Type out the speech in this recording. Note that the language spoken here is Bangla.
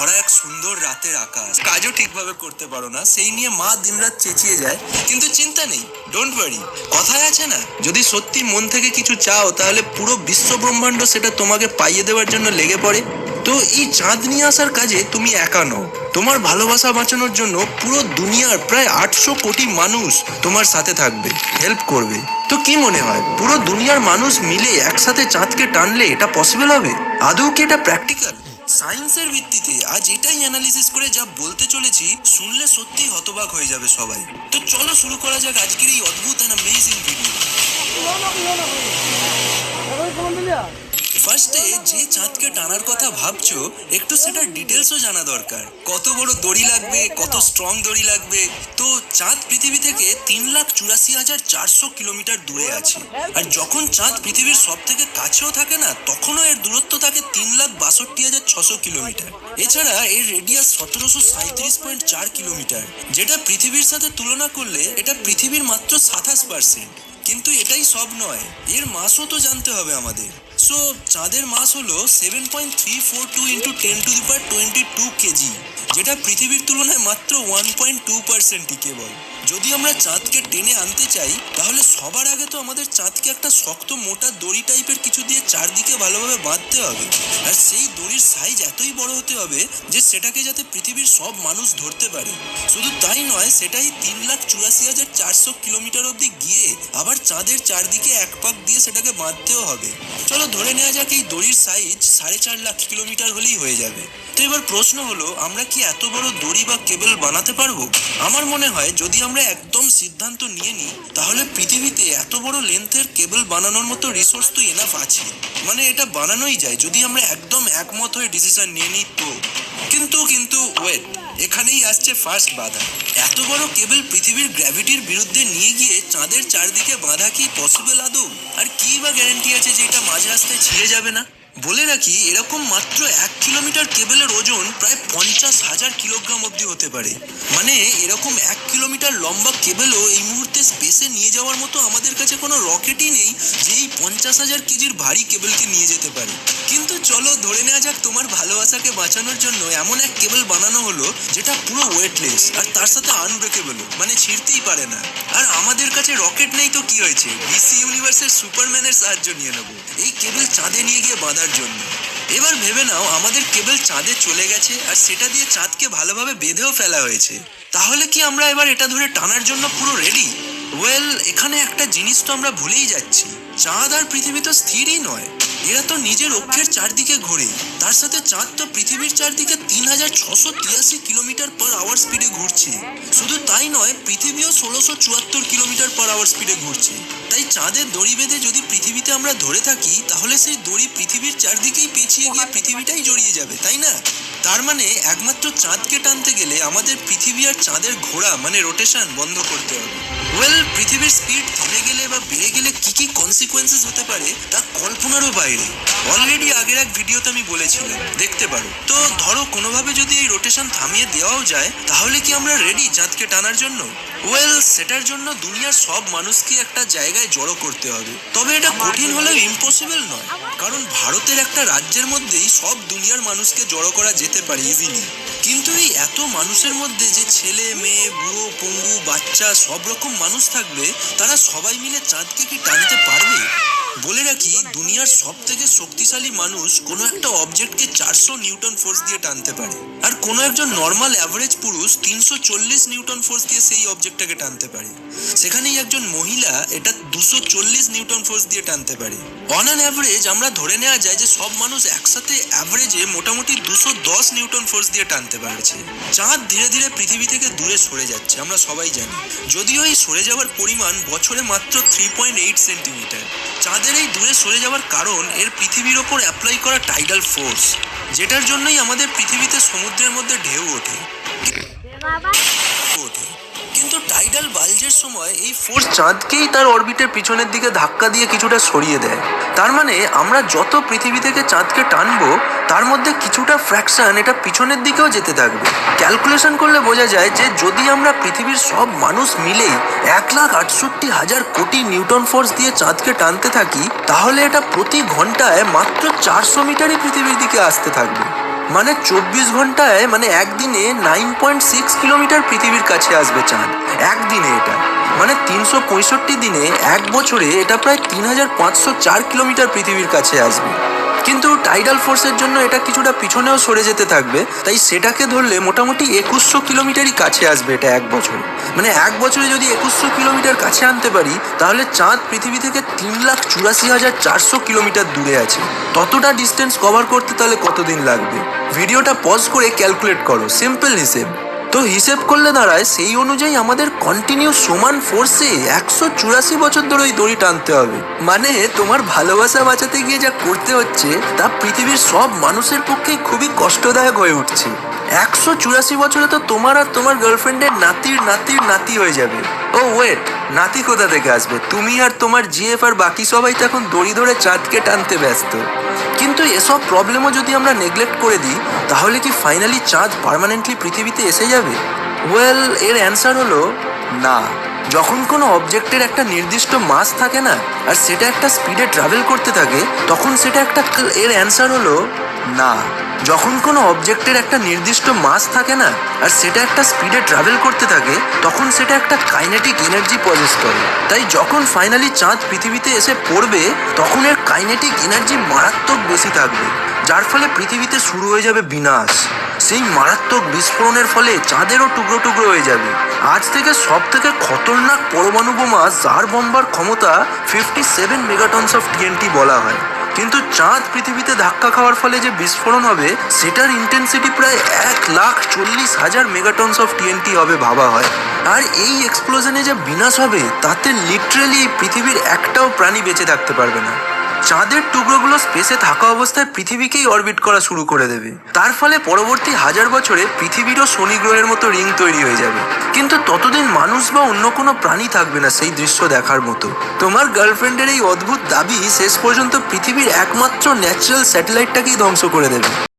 ভরা এক সুন্দর রাতের আকাশ, কাজও ঠিকভাবে করতে পারো না, সেই নিয়ে মা দিনরাত চেঁচিয়ে যায়। কিন্তু চিন্তা নেই, ডোন্ট ওয়ারি। কথায় আছে না, যদি সত্যি মন থেকে কিছু চাও তাহলে পুরো বিশ্ব ব্রহ্মাণ্ড সেটা তোমাকে পাইয়ে দেওয়ার জন্য লেগে পড়ে। তো এই চাঁদ নিয়ে আসার কাজে তুমি একা নও। তোমার ভালোবাসা বাঁচানোর জন্য পুরো দুনিয়ার প্রায় 800 কোটি মানুষ তোমার সাথে থাকবে, হেল্প করবে। তো কি মনে হয়, পুরো দুনিয়ার মানুষ মিলে একসাথে চাঁদকে টানলে এটা পসিবল হবে? আদৌ কি এটা প্র্যাকটিক্যাল? সায়েন্সের ভিত্তিতে আজ এটাই অ্যানালিসিস করে যা বলতে চলেছি, শুনলে সত্যি হতবাক হয়ে যাবে সবাই। তো চলো শুরু করা যাক আজকের এই অদ্ভুত অ্যান্ড অ্যামেজিং ভিডিও। ফার্স্টে যে চাঁদকে টানার কথা ভাবছো, একটু সেটার ডিটেলসও জানা দরকার। কত বড় দড়ি লাগবে, কত স্ট্রং দড়ি লাগবে। তো চাঁদ পৃথিবী থেকে 3,84,400 কিলোমিটার দূরে আছে। আর যখন চাঁদ পৃথিবীর সব থেকে কাছেও থাকে না, তখনও এর দূরত্ব থাকে 3,62,600 কিলোমিটার। এছাড়া এর রেডিয়াস 1737.4 কিলোমিটার, যেটা পৃথিবীর সাথে তুলনা করলে এটা পৃথিবীর মাত্র 27%। কিন্তু এটাই সব নয়, এর মাসও তো জানতে হবে আমাদের। সো চাঁদের মাস হলো 7.342 ইন্টু 10⁻22 কেজি, যেটা পৃথিবীর তুলনায় মাত্র 1.2%ই কেবল। যদি আমরা চাঁদকে টেনে আনতে চাই, তাহলে সবার আগে তো আমাদের চাঁদকে একটা শক্ত মোটা দড়ি টাইপের কিছু দিয়ে চারদিকে ভালোভাবে বাঁধতে হবে। আর সেই দড়ির সাইজ এতই বড় হতে হবে যে সেটাকে যাতে পৃথিবীর সব মানুষ ধরতে পারে। শুধু তাই নয়, সেটাই 3,84,400 কিলোমিটার অব্দি গিয়ে আবার চাঁদের চারদিকে এক পাক দিয়ে সেটাকে বাঁধতেও হবে। চলো ধরে নেওয়া যাক এই দড়ির সাইজ 4.5 লাখ কিলোমিটার হলেই হয়ে যাবে। তো এবার প্রশ্ন হলো, আমরা কি এত বড় দড়ি বা কেবল বানাতে পারবো? আমার মনে হয় যদি আমরা একদম সিদ্ধান্ত নিয়ে নিই, তাহলে পৃথিবীতে এত বড় লেন্থের কেবল বানানোর মতো রিসোর্স তো এনাফ আছে। মানে এটা বানানোই যায় যদি আমরা একদম একমত হয়ে ডিসিশন নিয়ে নিই তো। কিন্তু ওয়েট, এখানেই আসছে ফার্স্ট বাধা। এত বড় কেবল পৃথিবীর গ্র্যাভিটির বিরুদ্ধে নিয়ে গিয়ে চাঁদের চারদিকে বাঁধা কি পসিবল আদৌ? আর কি বা গ্যারান্টি আছে যে এটা মাঝ রাস্তায় ছিঁড়ে যাবে না? বলে রাখি, এরকম মাত্র 1 কিলোমিটার কেবলের ওজন প্রায় 50,000 কিলোগ্রাম অব্দি হতে পারে। মানে এরকম 1 কিলোমিটার লম্বা কেবলও এই মুহূর্তে স্পেসে নিয়ে যাওয়ার মতো আমাদের কাছে কোনো রকেটই নেই যে এই 50,000 কেজির ভারী কেবলকে নিয়ে যেতে পারে। কিন্তু চলো ধরে নেওয়া যাক তোমার ভালোবাসাকে বাঁচানোর জন্য এমন এক কেবল বানানো হলো যেটা পুরো ওয়েটলেস আর তার সাথে আনব্রেকেবল, মানে ছিঁড়তেই পারে না। আর আমাদের কাছে রকেট নেই তো কি হয়েছে, ডিসি ইউনিভার্সের সুপারম্যানের সাহায্য নিয়ে নেবো এই কেবল চাঁদে নিয়ে গিয়ে বাঁধার জন্য। এবার ভেবে নাও, আমাদের কেবল চাঁদে চলে গেছে আর সেটা দিয়ে চাঁদকে ভালোভাবে বেঁধেও ফেলা হয়েছে। তাহলে কি আমরা এবার এটা ধরে টানার জন্য পুরো রেডি? ওয়েল, এখানে একটা জিনিস তো আমরা ভুলেই যাচ্ছি, চাঁদ আর পৃথিবী তো স্থিরই নয়, এরা তো নিজের অক্ষের চারদিকে ঘোরে। তার সাথে চাঁদ তো পৃথিবীর চারদিকে 3,683 কিলোমিটার পার আওয়ার স্পিডে ঘুরছে। শুধু তাই নয়, পৃথিবীও 1,674 কিলোমিটার পার আওয়ার স্পিডে ঘুরছে। তাই চাঁদের দড়ি বেঁধে যদি পৃথিবীতে আমরা ধরে থাকি, তাহলে সেই দড়ি পৃথিবীর চারদিকেই পেঁচিয়ে গিয়ে পৃথিবীটাই জড়িয়ে যাবে, তাই না? তার মানে একমাত্র চাঁদকে টানতে গেলে আমাদের পৃথিবী আর চাঁদের ঘোরা মানে রোটেশন বন্ধ করতে হবে। ওয়েল, পৃথিবীর স্পিড থেমে গেলে বা বেড়ে গেলে কি কনসিকোয়েন্সেস হতে পারে তা কল্পনারও বাইরে। অলরেডি আগের এক ভিডিওতে আমি বলেছিলাম, দেখতে পারো। তো ধরো কোনোভাবে যদি এই রোটেশন থামিয়ে দেওয়াও যায়, তাহলে কি আমরা রেডি চাঁদকে টানার জন্য? ওয়েল, সেটার জন্য দুনিয়ার সব মানুষকে একটা জায়গায় জড়ো করতে হবে। তবে এটা কঠিন হলেও ইম্পসিবল নয়, কারণ ভারতের একটা রাজ্যের মধ্যেই সব দুনিয়ার মানুষকে জড়ো করা যেতে পারে ইজিলি। কিন্তু এই এত মানুষের মধ্যে যে ছেলে মেয়ে বুড়ো পঙ্গু বাচ্চা সব রকম মানুষ থাকবে, তারা সবাই মিলে চাঁদকে কি টানতে পারবে? বলে রাখি, দুনিয়ার সব থেকে শক্তিশালী মানুষ কোনো একটা অবজেক্টকে 400 নিউটন ফোর্স দিয়ে টানতে পারে, আর কোনো একজন নর্মাল অ্যাভারেজ পুরুষ 340 নিউটন ফোর্স দিয়ে সেই অবজেক্টটাকে টানতে পারে। সেখানেই একজন মহিলা এটা 240 নিউটন ফোর্স দিয়ে টানতে পারে। অন অ্যান অ্যাভারেজ আমরা ধরে নেওয়া যায় যে সব মানুষ একসাথে অ্যাভারেজে মোটামুটি 210 নিউটন ফোর্স দিয়ে টানতে পারছে। চাঁদ ধীরে ধীরে পৃথিবী থেকে দূরে সরে যাচ্ছে, আমরা সবাই জানি। যদিও এই সরে যাওয়ার পরিমাণ বছরে মাত্র 3.8 সেন্টিমিটার। চাঁদের এই দূরে সরে যাওয়ার কারণ এর পৃথিবীর ওপর অ্যাপ্লাই করা টাইডাল ফোর্স, যেটার জন্যই আমাদের পৃথিবীতে সমুদ্রের মধ্যে ঢেউ ওঠে। কিন্তু টাইডাল বালজের সময় এই ফোর্স চাঁদকেই তার অরবিটের পিছনের দিকে ধাক্কা দিয়ে কিছুটা সরিয়ে দেয়। তার মানে আমরা যত পৃথিবী থেকে চাঁদকে টানবো, তার মধ্যে কিছুটা ফ্র্যাকশন এটা পিছনের দিকেও যেতে থাকবে। ক্যালকুলেশন করলে বোঝা যায় যে যদি আমরা পৃথিবীর সব মানুষ মিলেই 1,68,000 কোটি নিউটন ফোর্স দিয়ে চাঁদকে টানতে থাকি, তাহলে এটা প্রতি ঘন্টায় মাত্র 400 মিটারই পৃথিবীর দিকে আসতে থাকবে। মানে 24 ঘন্টায় মানে একদিনে 9.6 কিলোমিটার পৃথিবীর কাছে আসবে চাঁদ। একদিনে এটা মানে 365 দিনে এক বছরে এটা প্রায় 3504 কিলোমিটার পৃথিবীর কাছে আসবে। কিন্তু টাইডাল ফোর্সের জন্য এটা কিছুটা পিছনেও সরে যেতে থাকবে, তাই সেটাকে ধরলে মোটামুটি 2100 কিলোমিটারই কাছে আসবে এটা এক বছরে। মানে এক বছরে যদি 2100 কিলোমিটার কাছে আনতে পারি, তাহলে চাঁদ পৃথিবী থেকে 3,84,400 কিলোমিটার দূরে আছে। ততটা ডিস্টেন্স কভার করতে তাহলে কতদিন লাগবে? ভিডিওটা পজ করে ক্যালকুলেট করো, সিম্পল হিসেব। তো হিসেব করলে দাঁড়ায় সেই অনুযায়ী আমাদের কন্টিনিউ সমান ফোর্সে 184 বছর ধরে ওই দড়ি টানতে হবে। মানে তোমার ভালোবাসা বাঁচাতে গিয়ে যা করতে হচ্ছে তা পৃথিবীর সব মানুষের পক্ষেই খুবই কষ্টদায়ক হয়ে উঠছে। 184 বছরে তো তোমার আর তোমার গার্লফ্রেন্ডের নাতির নাতির নাতি হয়ে যাবে। ও ওয়েট, নাতি কোথা থেকে আসবে? তুমি আর তোমার জিএফ আর বাকি সবাই তো এখন দড়ি ধরে চাঁদকে টানতে ব্যস্ত। কিন্তু এসব প্রবলেমও যদি আমরা নেগলেক্ট করে দিই, তাহলে কি ফাইনালি চাঁদ পার্মানেন্টলি পৃথিবীতে এসে যাবে? ওয়েল, এর অ্যান্সার হলো না। যখন কোনো অবজেক্টের একটা নির্দিষ্ট মাস থাকে না, আর সেটা একটা স্পিডে ট্রাভেল করতে থাকে, তখন সেটা একটা এর অ্যান্সার হলো না। যখন কোনো অবজেক্টের একটা নির্দিষ্ট মাস থাকে না, আর সেটা একটা স্পিডে ট্রাভেল করতে থাকে, তখন সেটা একটা কাইনেটিক এনার্জি পজেস করে। তাই যখন ফাইনালি চাঁদ পৃথিবীতে এসে পড়বে, তখন এর কাইনেটিক এনার্জি মারাত্মক বেশি থাকবে, যার ফলে পৃথিবীতে শুরু হয়ে যাবে বিনাশ। সেই মারাত্মক বিস্ফোরণের ফলে চাঁদেরও টুকরো টুকরো হয়ে যাবে। আজ থেকে সব থেকে খতরনাক পরমাণু বোমা যার বম্বার ক্ষমতা 57 মেগাটনস অফ টিএনটি বলা হয়। কিন্তু চাঁদ পৃথিবীতে ধাক্কা খাওয়ার ফলে যে বিস্ফোরণ হবে, সেটার ইন্টেন্সিটি প্রায় 1,40,000 মেগাটনস অফ টিএনটি হবে ভাবা হয়। আর এই এক্সপ্লোশনে যে বিনাশ হবে, তাতে লিটারেলি পৃথিবীর একটাও প্রাণী বেঁচে থাকতে পারবে না। চাঁদের টুকরোগুলো স্পেসে থাকা অবস্থায় পৃথিবীকেই অরবিট করা শুরু করে দেবে। তার ফলে পরবর্তী 1000 বছরে পৃথিবীরও শনি গ্রহের মতো রিং তৈরি হয়ে যাবে। কিন্তু ততদিন মানুষ বা অন্য কোনো প্রাণী থাকবে না সেই দৃশ্য দেখার মতো। তোমার গার্লফ্রেন্ডের এই অদ্ভুত দাবি শেষ পর্যন্ত পৃথিবীর একমাত্র ন্যাচারাল স্যাটেলাইটটাকেই ধ্বংস করে দেবে।